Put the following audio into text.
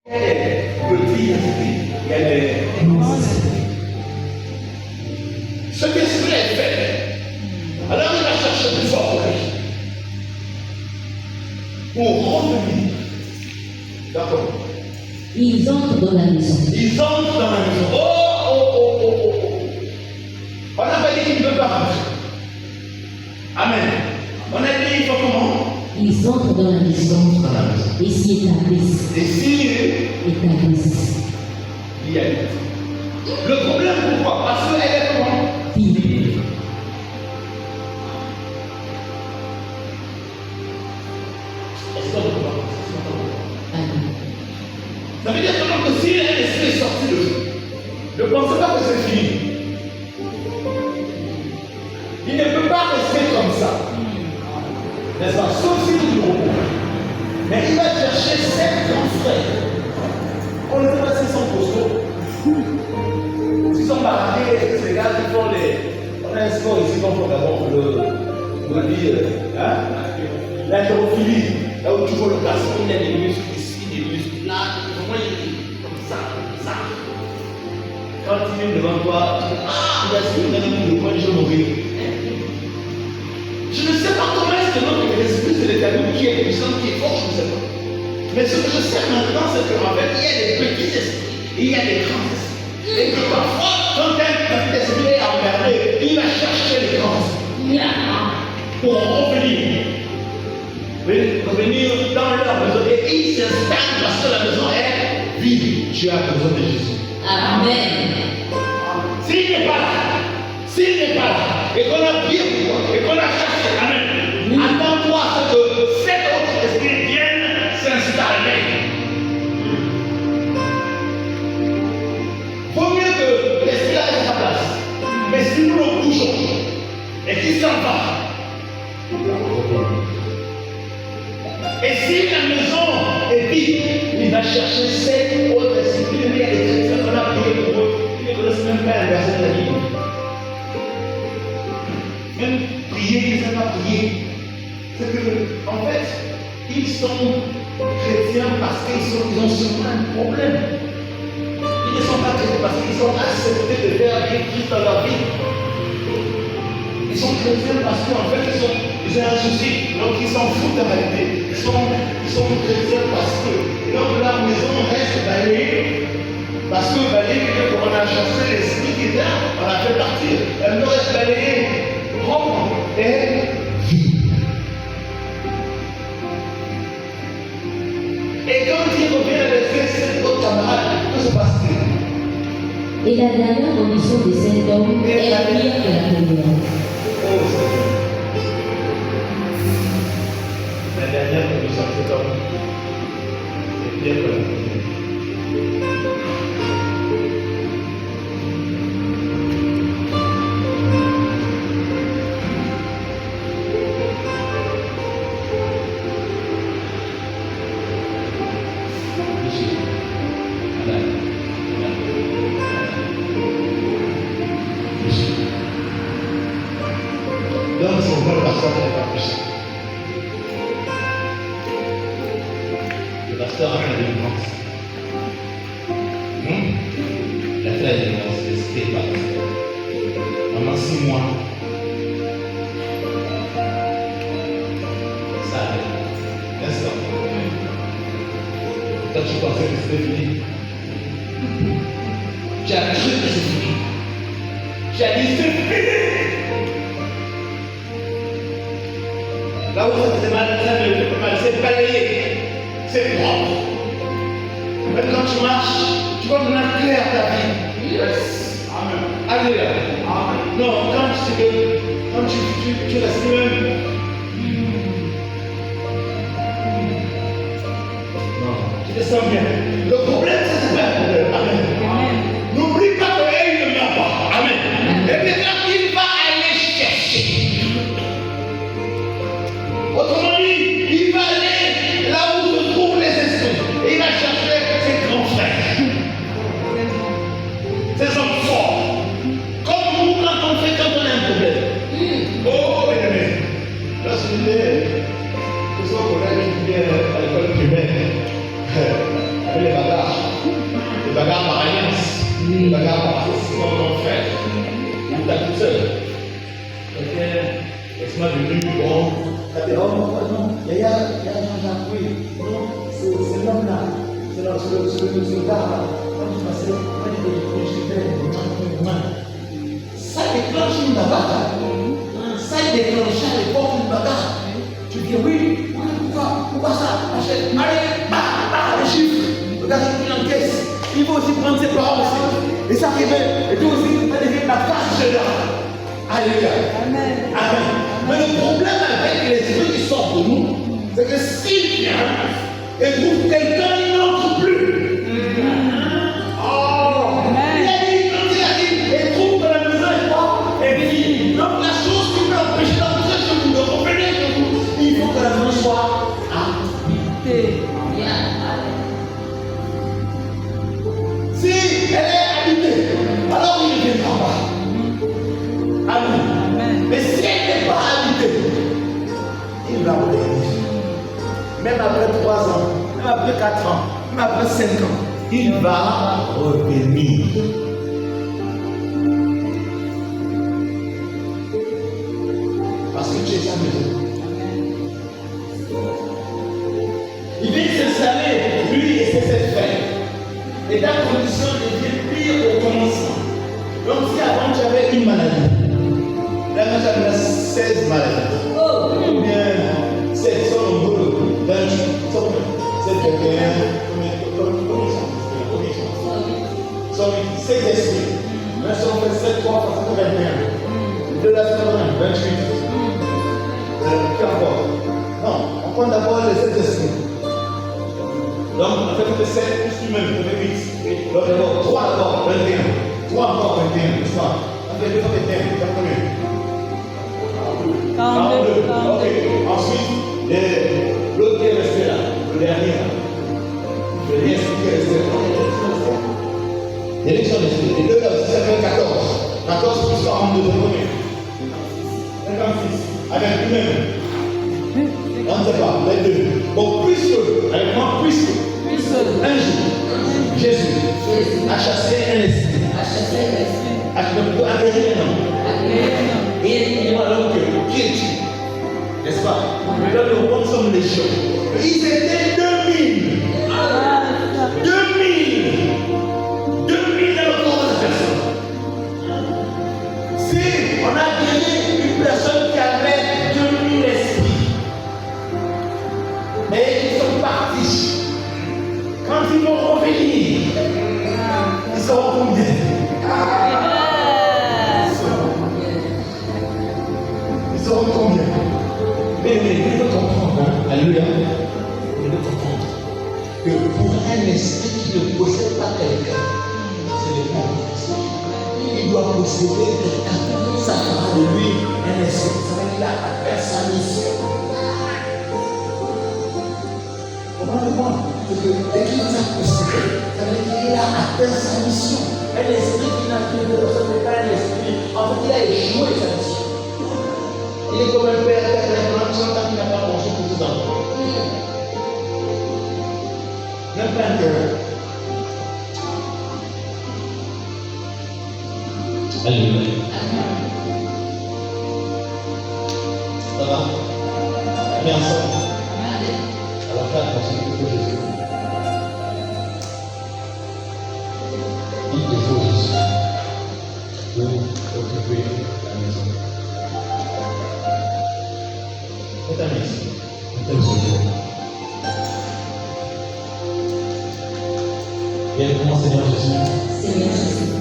Il y a les petits esprits, il y a les grands esprits. Cet esprit est faible. Alors il va chercher plus fort que lui. Pour revenir. D'accord. Ils entrent dans la maison. Ils entrent dans la maison. Oh. On n'a pas dit qu'il ne peut pas rentrer. Amen. On a dit il faut comment? Ils entrent dans la maison Dans la maison. et s'y établissent. Et si Établissent. il y a le problème, pourquoi? Parce qu'elle est comment? Vivent. Est-ce qu'on peut pas? Amen. Ça veut dire seulement que si un esprit est sorti de vous, ne pensez pas que c'est fini. Il ne peut pas rester comme ça. N'est-ce pas? Sauf si vous le repos. Mais il va chercher 7 grands frères. On ne sait pas s'ils sont costauds. S'ils sont baraqués, c'est les gars qui font les. On a un sport ici qu'on fait d'abord le dire, l'haltérophilie. Là où tu vois le garçon, il y a des muscles ici, des muscles là. Comment il est comme ça, comme ça. Quand il vient devant toi, tu dis, ah, il a su une année de quoi je vais mourir. Je ne sais pas comment est-ce que notre esprit de l'éternel qui est puissant, qui est fort, je ne sais pas. Mais ce que je sais maintenant, c'est qu'en fait, il y a des petits esprits et il y a des grands esprits. Et que parfois, quand un petit esprit est emmerdé, il va chercher les grands esprits pour revenir. Revenir dans leur maison et ils s'installent parce que la maison est vide. Tu as besoin de Jésus. Amen. S'il n'est pas là, et qu'on a bien et qu'on a cherché, amen, attends-toi à ce que cet autre esprit vienne s'installer. Vaut mieux que l'esprit reste à sa place. Mais si nous le bougeons et qu'il s'en va, et si la maison est vide, il va chercher 7 autres esprits. Il y a des chrétiens qu'on a prié pour eux. Ils ne connaissent même pas un verset de la Bible. Même prier, ils ne savent pas prier. C'est que, en fait, ils sont chrétiens parce qu'ils ont sûrement un problème. Ils ne sont pas chrétiens parce qu'ils ont accepté de faire bien Christ dans leur vie. Ils sont chrétiens parce qu'en fait, ils ont un souci, donc ils s'en foutent en réalité. Ils sont chrétiens parce que donc la maison reste balayée. Parce que balayée, on a chassé l'esprit qui était là, on l'a fait partir. Elle doit être balayée, propre et vide. Et quand il revient avec ses autres camarades, que se passe-t-il? Et la dernière condition de cet homme est pire que la première. La dernière condition de cet homme est pire que la première. Donc, c'est une bonne personne qui n'est pas puissant. Le pasteur a fait la délivrance. Il a fait la délivrance, l'esprit est parti. Pendant 6 mois, ça allait. N'est-ce pas? Toi, tu pensais que c'était fini. Tu as cru que c'est fini. Tu as dit c'est fini. Là où ça faisait mal, ça ne fait pas mal, c'est balayé, c'est propre. Même quand tu marches, tu vois qu'on a clair ta vie. Yes. Amen. Alléluia. Amen. Non, quand tu restes même. Non, tu te sens bien. Le problème, c'est pas un problème. Amen. N'oublie pas qu'il ne vient pas. Amen. Et maintenant, il va aller chercher. Autrement dit, il va aller là où se trouvent les esprits. Et il va chercher ses grands frères. Ces hommes forts. Comme nous quand on a un problème. Oh, bien aimé. Là, c'est une idée. C'est ça qu'on a étudié à l'école primaire. Avec les bagarres. bagarre pour passer 6 mois dans le frère. Ou t'as toute seule. Ok, laisse-moi venir, bon. T'as dit, oh non, il y a Jean-Jacques, oui. Non, c'est l'homme là. C'est le gars là. Quand tu passais, quand il était ça déclenche une bagarre. Ça déclenche à l'époque une bagarre. Tu dis oui, pourquoi ça? Achète, allez, les chiffres. Regarde ce qu'il encaisse. Il faut aussi prendre ses parents aussi. Et ça arrivait. Et toi aussi, tu vas devenir la face de là. Alléluia. Amen. Amen. Mais le problème avec l'esprit qui sort de nous, c'est que s'il vient et trouve quelqu'un, il n'entre plus. Si elle est habitée, alors il ne viendra pas. Amen. Mais si elle n'est pas habitée, il va revenir. Même après 3 ans, même après 4 ans, même après 5 ans, il va revenir. Parce que tu es sa maison. Il vient s'installer, lui et ses 7 frères. Et ta condition devient pire au commencement. Donc si avant tu avais une maladie, là maintenant tu as 16 maladies. Ou bien 7, sont nombreux, 28, sont 7, combien 6 esprits. Là si on fait 7, 3, ça fait 21. De la semaine, 28. Qu'importe. Non, on prend d'abord les 7 esprits. Donc, on fait 7 plus lui-même, on fait 8. Donc, d'abord, 3 d'abord, 21. 3 encore, 21, n'est-ce pas? On fait 2 fois 21, c'est combien 42. Ok. Ensuite, l'autre qui est resté là, le dernier là. Le dernier qui est resté là. L'élection d'esprit. Les deux là aussi, ça fait 14. 14 plus 42, c'est combien 56. Avec lui-même. On ne sait pas, les deux. Bon, puisque, avec moi, puisque, un jour, Jésus a chassé un esprit. A guéri un homme. Et il voit alors que, qui es-tu? N'est-ce pas? Mais là, nous sommes les gens. Ils étaient 2000. 2000 dans le corps de la personne. Si on a guéri une personne qui avait 2000 esprits, et ils sont partis. Quand ils vont revenir, ils seront combien? Ils seront combien? Mais il faut comprendre, hein? Alléluia. Il faut comprendre que pour un esprit qui ne possède pas quelqu'un, c'est le même esprit. Il doit posséder quelqu'un. Ça fera de lui un esprit. Ça veut dire qu'il a fait sa mission. Comprenez-moi? C'est que dès qu'il nous a possédé, ça veut dire qu'il a atteint sa mission. Un esprit qui n'a plus de personne n'est pas un esprit. En fait, il a échoué sa mission. Il est comme un père qui a 30 ans qui n'a pas mangé pour ses enfants. Même pas un cœur. Alléluia. Ça va? On est ensemble. À la fin, on s'est dit que Jésus. Il te faut Jésus pour occuper la maison. C'est un ici. On t'aime ce Dieu. Bien, comment Seigneur Jésus? Seigneur Jésus.